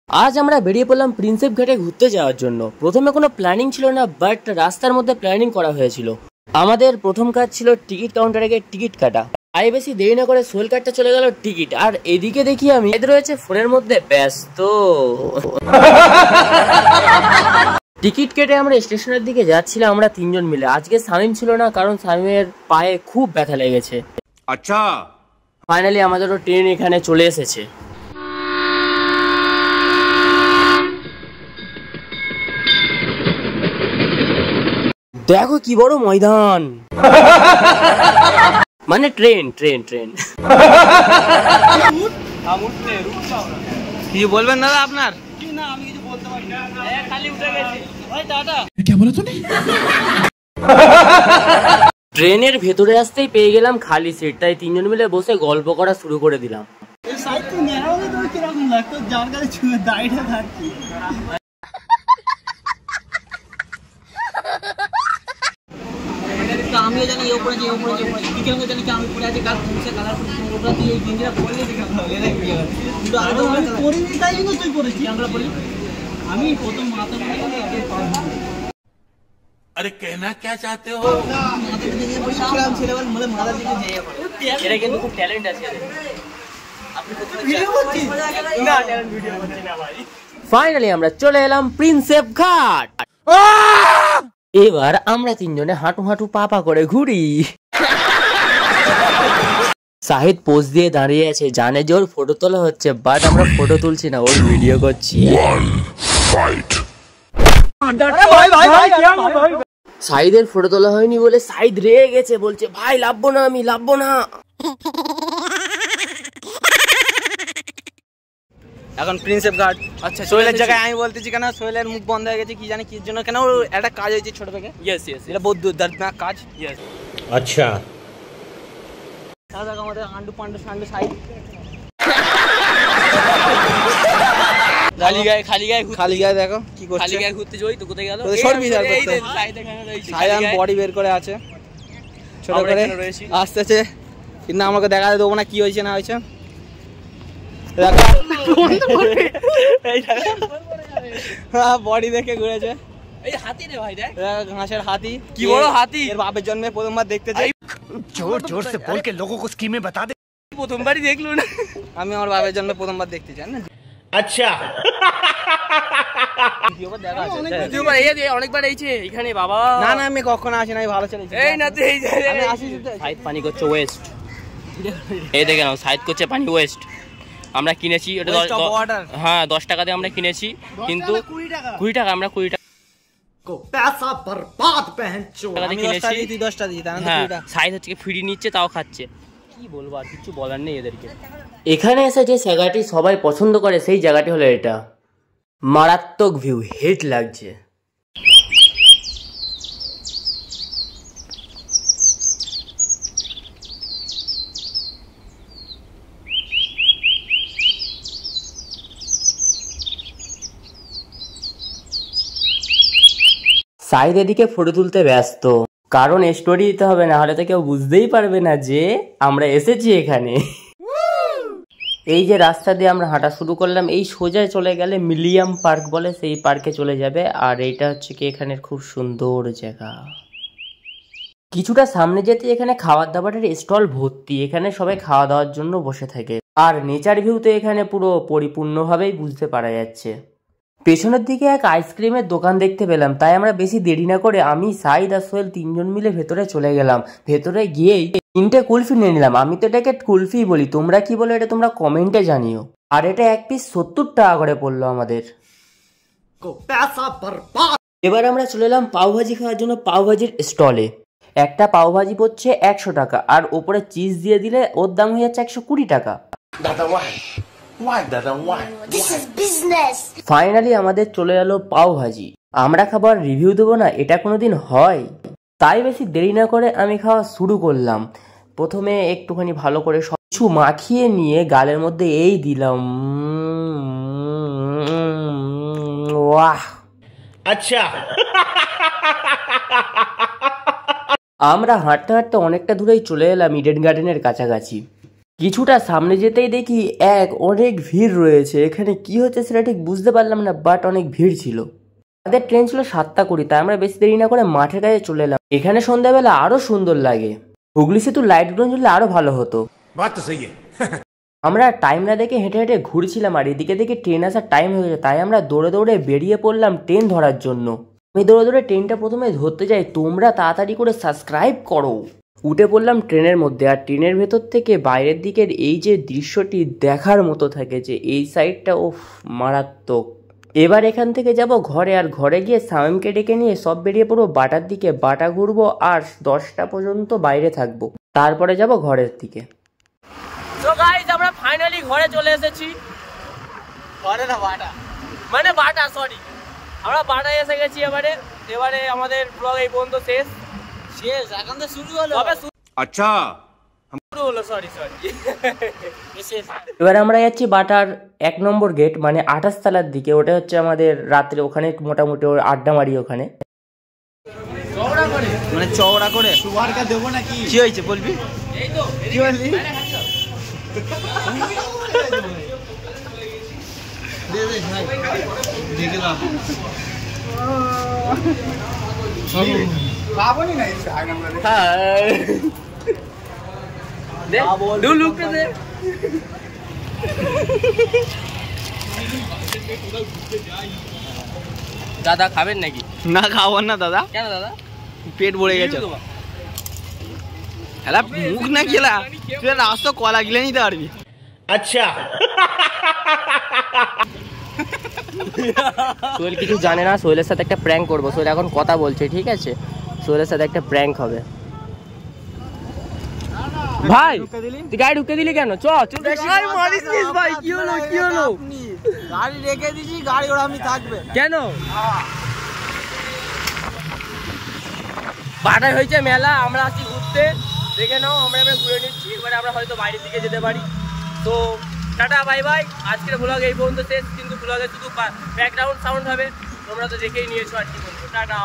আজ আমরা বেরিয়ে পড়লাম প্রিন্সেপ ঘাটে ঘুরতে যাওয়ার জন্য। প্রথমে কোনো প্ল্যানিং ছিল না, বাট রাস্তার মধ্যে প্ল্যানিং করা হয়েছিল। আমাদের প্রথম কাজ ছিল টিকিট কাউন্টারে গিয়ে টিকিট কাটা। তাই বেশি দেরি না করে সোহেল কাটতে চলে গেল টিকিট। আর এদিকে দেখি আমি রয়েছে ফোনের মধ্যে ব্যস্ত। টিকিট কেটে আমরা স্টেশনের দিকে যাচ্ছিলাম আমরা তিনজন মিলে। আজকে শামীম ছিল না, কারণ শামীমের পায়ে খুব ব্যথা লেগেছে। আচ্ছা, ফাইনালি আমাদেরও ট্রেন এখানে চলে এসেছে। দেখো কি বড় ময়দান, মানে ট্রেন ট্রেন ট্রেন। কিছু বলবেন দাদা আপনার? না, আমি কিছু বলতে পারি না, খালি উঠে গেছি। ওই দাদা কি বলা তুমি? ট্রেনের ভেতরে আসতেই পেয়ে গেলাম খালি সিট, তাই তিনজন মিলে বসে গল্প করা শুরু করে দিলাম। আমিও জানি এই উপরে যে কি জানি কি আমি পড়ে আছি কাল পুলিশে কালার ওটা দিয়ে এই গেঞ্জিটা পরলে দেখে ভালো লাগে। কিন্তু আগে আমি পরিনি, তাই জন্য তুই পরেছিস। আমরা বলি আমি প্রথম মাথা পড়ে আরে कहना क्या चाहते हो? মাথা দিয়ে বলি খেলাম ছেলেবেল মানে মাথা দিয়ে যেয়ে পড়ে। এরা কিন্তু খুব ট্যালেন্ট আছে এদের। আপনি ভিডিও করছিস না? ট্যালেন্ট ভিডিও করছি না ভাই। ফাইনালি আমরা চলে এলাম প্রিন্সেপ ঘাট। এবার আমরা তিনজনে হাঁটু হাঁটু পাপা করে ঘুরি। সাহিদ পোজ দিয়ে দাঁড়িয়ে আছে, জানে যে ওর ফটো তোলা হচ্ছে, বাট আমরা ফটো তুলছি না, ওর ভিডিও করছি। সাহিদের ফটো তোলা হয়নি বলে সাহিদ রেগে গেছে, বলছে ভাই লাভবো না, আমি লাভবো না। এখন প্রিন্সেপ ঘাট। আচ্ছা, সোহেলের জায়গায় আমি বলতেছি কেন সোহেলের মুখ বন্ধ হয়ে গেছে কি জানি কি জন্য, কেন ওর একটা কাজ হয়েছে ছোট থেকে। ইয়েস ইয়েস, এটা বহুত দর্দনাক কাজ। ইয়েস। আচ্ছা, দাদা আমাদের আন্ডু পান্ডু সান্ডু সাইড খালি গায়ে দেখো কি করছে। খালি গায়ে ঘুরতে যাই তো কোথায় গেল? সরবি স্যার করতে সাইয়ান বডি বের করে আছে ছোট করে আসতেছে, কিন্তু আমাকে দেখাতে দেবো না কি হয়েছে না হয়েছে। বডি দেখে ঘুরেছে। এই হাতি রে ভাই, দেখ ঘাসের হাতি। কি বড় হাতি! এর বাপের জন্মে প্রথমবার দেখতে চাই। जोर जोर से बोल के लोगों को स्कीमें बता दे। প্রথমবারই দেখলো না? আমি আমার বাপের জন্মে প্রথমবার দেখতে চাই না। अच्छा, অনেকবার এইছে এখানে বাবা। না না, আমি কখনো আসি না, আমি ভালো চলেছি। এই না তুই আমি আসি। সাইড পানি করছে ওয়েস্ট। এই দেখে নাও, সাইড করছে পানি ওয়েস্ট। আমরা কিনেছি ওটা, হ্যাঁ 10 টাকা দিয়ে আমরা কিনেছি, কিন্তু 20 টাকা আমরা 20 টাকা पैसा बर्बाद बहन चो। আমি 10 টাকা দিই, 10 টাকা দিই, তাহলে 20 টাকা। সাইড হচ্ছে ফ্রি নিচ্ছে, তাও খাচ্ছে। কি বলবো, আর কিছু বলার নেই এদেরকে। এখানে এসে যে জায়গাটি সবাই পছন্দ করে সেই জায়গাটি হলো এটা। মারাত্মক ভিউ, হিট লাগছে। সাইদ এদিকে ফটো তুলতে ব্যস্ত, কারণ স্টোরি দিতে হবে, না হলে তো কেউ বুঝতেই পারবে না যে আমরা এসেছি এখানে। এই যে রাস্তা দিয়ে আমরা হাঁটা শুরু করলাম, এই সোজায় চলে গেলে মিলিয়াম পার্ক বলে, সেই পার্কে চলে যাবে। আর এইটা হচ্ছে কি এখানের খুব সুন্দর জায়গা। কিছুটা সামনে যেতে এখানে খাবার দাবারের স্টল ভর্তি, এখানে সবাই খাওয়া দাওয়ার জন্য বসে থাকে। আর নেচার ভিউ তো এখানে পুরো পরিপূর্ণভাবেই বুঝতে পারা যাচ্ছে। পেছনের দিকে এক আইসক্রিমের দোকান দেখতে পেলাম, তাই আমরা বেশি দেরি না করে আমি, সাইদ আর সোহেল তিনজন মিলে ভেতরে চলে গেলাম। ভেতরে গিয়েই 3টে কুলফি নিয়ে নিলাম। আমি তো এটাকে কুলফি বলি, তোমরা কি বলো এটা তোমরা কমেন্টে জানিও। আর এটা এক পিস 70 টাকা করে পড়লো আমাদের। এবার আমরা চলে এলাম পাওভাজি খাওয়ার জন্য পাওভাজির স্টলে। একটা পাওভাজি পড়ছে 100 টাকা, আর ওপরে চিজ দিয়ে দিলে ওর দাম হয়ে যাচ্ছে 120 টাকা। ফাইনালি আমাদের চলে এলো পাও ভাজি। আমরা খাবার রিভিউ দেবো না, এটা কোনোদিন হয়? তাই বেশি দেরি না করে আমি খাওয়া শুরু করলাম। প্রথমে একটুখানি ভালো করে সব কিছু মাখিয়ে নিয়ে গালের মধ্যে এই দিলাম। ওয়াহ, अच्छा। আমরা হাঁটতে হাঁটতে অনেকটা দূরেই চলে এলাম ইডেন গার্ডেনের কাছাকাছি। কিছুটা সামনে যেতেই দেখি অনেক ভিড় রয়েছে। এখানে কি হচ্ছে সেটা ঠিক বুঝতে পারলাম না, বাট অনেক ভিড় ছিল। আমাদের ট্রেন ছিল 7টা 20, তাই আমরা বেশি দেরি না করে মাঠের কাছে চলে এলাম। এখানে সন্ধ্যাবেলা আরো সুন্দর লাগে, হুগলি সেতু লাইটগুলো জ্বললে আরো ভালো হতো। আমরা টাইম না দেখে হেঁটে হেঁটে ঘুরছিলাম, আর এদিকে দেখে ট্রেন আসার টাইম হয়ে গেছে, তাই আমরা দৌড়ে দৌড়ে বেরিয়ে পড়লাম ট্রেন ধরার জন্য। আমি দৌড়ে দৌড়ে ট্রেনটা প্রথমে ধরতে যাই, তোমরা তাড়াতাড়ি করে সাবস্ক্রাইব করো। উঠে পড়লাম ট্রেনের মধ্যে, আর ট্রেনের ভেতর থেকে বাইরের দিকের এই যে দৃশ্যটি দেখার মতো থাকে, যে এই সাইডটা মারাত্মক। এবার এখান থেকে যাব ঘরে, আর ঘরে গিয়ে শামিমকে ডেকে নিয়ে সব বেরিয়ে পড়বো বাটার দিকে। বাটা ঘুরবো আর 10টা পর্যন্ত বাইরে থাকবো, তারপরে যাব ঘরের দিকে। তো গাইস আমরা ফাইনালি ঘরে চলে এসেছি। ঘরে না বাটা, মানে বাটা, সরি, আমরা বাটায় এসে গেছি। এবারে আমাদের ব্লগ এই পর্যন্ত শেষ। এখন তো শুরু হলো। अच्छा শুরু হলো, সরি। এবারে আমরা যাচ্ছি বাটার 1 নম্বর গেট, মানে 28 তলার দিকে। ওটা হচ্ছে আমাদের রাত্রে ওখানে মোটামুটি আড্ডা মারি ওখানে। মানে চওড়া করে সুভারকা দেবো নাকি? কি হয়েছে বলবি? এই তো কি বলবি? দে ভাই দেখে দাও। বাবনি নাই আগে আমরা। হ্যাঁ দে দু লুকটা দে। দাদা খাবেন নাকি? না খাবো না দাদা। কেন দাদা? পেট ভরে গেছে। এলা মুখ না গেলা তুই রাস্তা কলা গিলে নিতে পারবি। अच्छा সোহেল কিছু জানে না। সোহেলের সাথে একটা প্র্যাঙ্ক করবো। সোহেল এখন কথা বলছে, ঠিক আছে? সোহেলের সাথে একটা প্র্যাঙ্ক হবে। ভাই তুই গাড়ি ঢুকে দিলি কেন? চল ভাই কি হলো কি হলো? গাড়ি রেখে দিছি, গাড়ি ওরা আমি থাকবে কেন? বাটায় হয়েছে মেলা, আমরা আসি ঘুরতে। দেখে নাও, আমরা এবার ঘুরে নিচ্ছি। এবারে আমরা হয়তো বাইরের দিকে যেতে পারি। তো টাটা বাই বাই। আজকের ব্লগ এই পর্যন্ত শেষ, কিন্তু ব্লগে শুধু ব্যাকগ্রাউন্ড সাউন্ড হবে, তোমরা তো দেখেই নিয়েছো। আর কি বলবো, টাটা।